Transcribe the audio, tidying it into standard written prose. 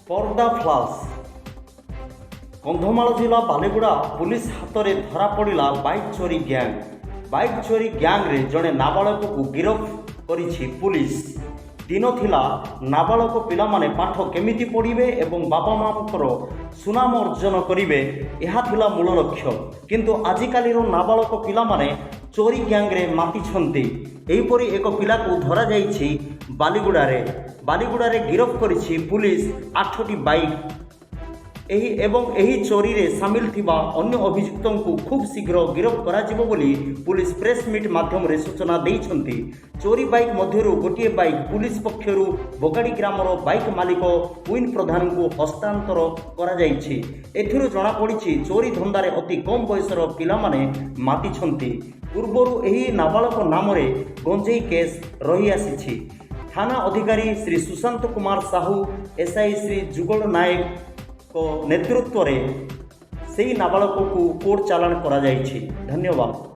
पर्दा फ्लाश कंधमाल जिला बालीगुड़ा पुलिस हाथ में धरा पड़ा बाइक चोरी गैंग रे जड़े नाबालक को गिरफ्त करिछि पुलिस। दिन थिला नाबालक पिला माने पाठ केमिति पढ़िबे एवं बापा मांकर सुनाम अर्जन करिवे एहा थिला मूल लक्ष्य, किंतु आजिकालीर नाबालक पिला माने चोरी गैंग रे मातिछंती। एहिपरि एक पिला को धरा जाइछि बालीगुड़ारे गिरफ्त करिछि पुलिस 8टी बाइक एही चोरी रे सामिल थिबा अन्य अभियुक्तों को खूब शीघ्र गिरफ्त कराजिबो बोली पुलिस प्रेस मीट माध्यम रे सूचना देइछंती। चोरी बाइक मध्यरु गोटिए बाइक पुलिस पक्षरु बोगाड़ी ग्रामर बाइक मालिक पुइन प्रधान को हस्तांतर करा जाइछि। एथिरु जणा पड़िछि चोरी धंदारे अति कम बयसर पिला माने मातिछंती। पूर्वरु एही नाबालक नाम रे गंजेई केस रही आसिछि। थाना अधिकारी श्री सुशांत कुमार साहू, एसआई श्री जुगल नायक को नेतृत्व रे सेही नाबालक को कोर्ट चालान करा जाइछि। धन्यवाद।